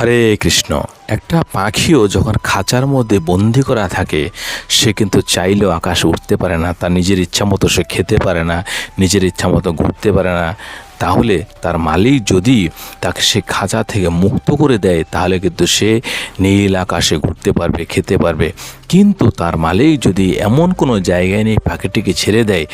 হরে কৃষ্ণ। একটা পাখিও যখন খাঁচার মধ্যে বন্দি করা থাকে, সে কিন্তু চাইলেও আকাশে উঠতে পারে না, তার নিজের ইচ্ছা মতো সে খেতে পারে না, নিজের ইচ্ছা মতো ঘুরতে পারে না। তাহলে তার মালিক যদি তাকে সে খাঁচা থেকে মুক্ত করে দেয়, তাহলে কিন্তু সে নীল আকাশে ঘুরতে পারবে, খেতে পারবে। কিন্তু তার মালিক যদি এমন কোনো জায়গায় নিয়ে পাখিটিকে ছেড়ে দেয়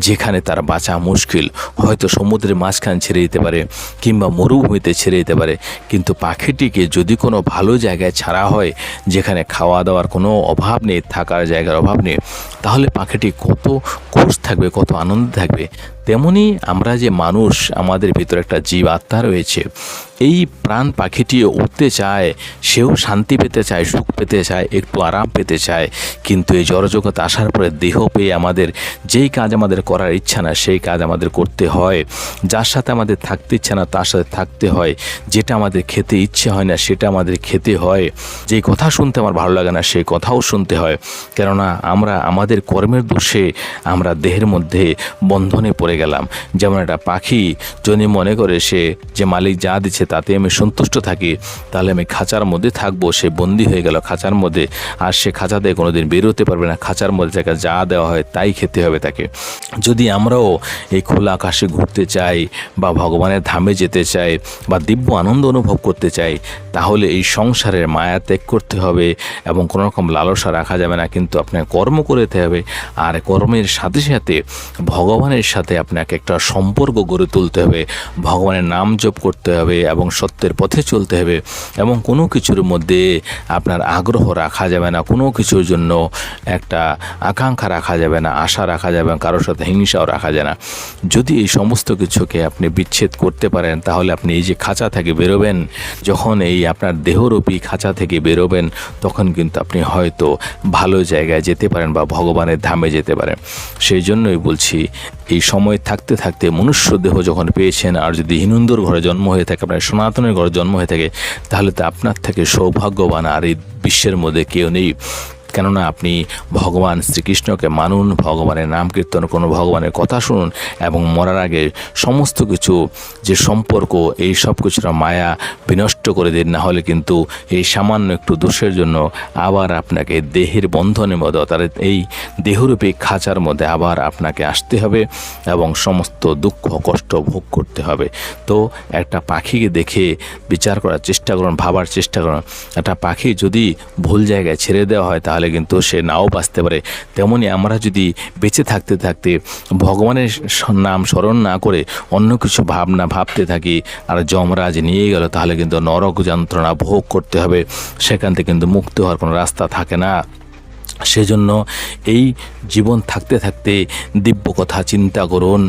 যেখানে তার বাঁচা মুশকিল, হয়তো সমুদ্রের মাঝখানে ছেড়ে দিতে পারে কিংবা মরুভূমিতে ছেড়ে দিতে পারে, কিন্তু পাখিটিকে যদি কোনো ভালো জায়গায় ছাড়া হয় যেখানে খাওয়া দাওয়ার কোনো অভাব নেই, থাকার জায়গার অভাব নেই, তাহলে পাখিটি কত খুশ থাকবে, কত আনন্দ থাকবে। তেমনি আমরা যে মানুষ, আমাদের ভিতরে একটা জীব আত্মা রয়েছে। এই প্রাণ পাখিটিও উঠতে চায়, সেও শান্তি পেতে চায়, সুখ পেতে চায়, একটু আরাম পেতে চায়। কিন্তু এই জড়জগতে আসার পরে দেহ পেয়ে আমাদের যেই কাজ আমাদের করার ইচ্ছা না সেই কাজ আমাদের করতে হয়, যার সাথে আমাদের থাকতে ইচ্ছা না তার সাথে থাকতে হয়, যেটা আমাদের খেতে ইচ্ছে হয় না সেটা আমাদের খেতে হয়, যেই কথা শুনতে আমার ভালো লাগে না সেই কথাও শুনতে হয়। কেননা আমরা আমাদের কর্মের দোষে আমরা দেহের মধ্যে বন্ধনে পড়ে গেলাম। যেমন একটা পাখি যদি মনে করে সে যে মালিক যা দিচ্ছে তাতে আমি সন্তুষ্ট থাকি, তাহলে আমি খাঁচার মধ্যে থাকবো, সে বন্দি হয়ে গেল খাঁচার মধ্যে, আর সে খাঁচা থেকে কোনোদিন বেরোতে পারবে না। খাঁচার মধ্যে তাকে যা দেওয়া হয় তাই খেতে হবে তাকে। যদি আমরাও এই খোলা আকাশে ঘুরতে চাই বা ভগবানের ধামে যেতে চাই বা দিব্য আনন্দ অনুভব করতে চাই, তাহলে এই সংসারের মায়া ত্যাগ করতে হবে এবং কোনো রকম লালসা রাখা যাবে না। কিন্তু আপনাকে কর্ম করতে হবে, আর কর্মের সাথে সাথে ভগবানের সাথে আপনাকে একটা সম্পর্ক গড়ে তুলতে হবে, ভগবানের নাম জপ করতে হবে এবং সত্যের পথে চলতে হবে। এবং কোনো কিছুর মধ্যে আপনার আগ্রহ রাখা যাবে না, কোনো কিছুর জন্য একটা আকাঙ্ক্ষা রাখা যাবে না, আশা রাখা যাবে না, কারোর সাথে হিংসাও রাখা যায় না। যদি এই সমস্ত কিছুকে আপনি বিচ্ছেদ করতে পারেন, তাহলে আপনি এই যে খাঁচা থেকে বেরোবেন, যখন এই আপনার দেহরূপী খাঁচা থেকে বেরোবেন, তখন কিন্তু আপনি হয়তো ভালো জায়গায় যেতে পারেন বা ভগবানের ধামে যেতে পারেন। সেই জন্যই বলছি, এই সময় থাকতে থাকতে মনুষ্য দেহ যখন পেয়েছেন, আর যদি হিন্দুর ঘরে জন্ম হয়ে থাকে, আপনার সনাতনের ঘরে জন্ম হয়ে থাকে, তাহলে তো আপনার থেকে সৌভাগ্যবান আর এই বিশ্বের মধ্যে কেউ নেই। কেননা আপনি ভগবান শ্রীকৃষ্ণকে মানুন, ভগবানের নাম কীর্তন করুন, ভগবানের কথা শুনুন এবং মরার আগে সমস্ত কিছু যে সম্পর্ক, এই সব কিছুর মায়া বিনষ্ট করে দিন। না হলে কিন্তু এই সামান্য একটু দোষের জন্য আবার আপনাকে দেহের বন্ধনের মধ্যে, অর্থাৎ এই দেহরূপী খাঁচার মধ্যে আবার আপনাকে আসতে হবে এবং সমস্ত দুঃখ কষ্ট ভোগ করতে হবে। তো একটা পাখিকে দেখে বিচার করার চেষ্টা করুন, ভাবার চেষ্টা করুন। একটা পাখি যদি ভুল জায়গায় ছেড়ে দেওয়া হয় তাহলে কিন্তু সে নাও বাঁচতে পারে। তেমনি আমরা যদি বেঁচে থাকতে থাকতে ভগবানের নাম স্মরণ না করে অন্য কিছু ভাবনা ভাবতে থাকি আর যমরাজ নিয়ে গেল, তাহলে কিন্তু নরক যন্ত্রণা ভোগ করতে হবে, সেখান থেকে কিন্তু মুক্ত হওয়ার কোনো রাস্তা থাকে না। সেজন্য এই জীবন থাকতে থাকতে দিব্য কথা চিন্তা করুন।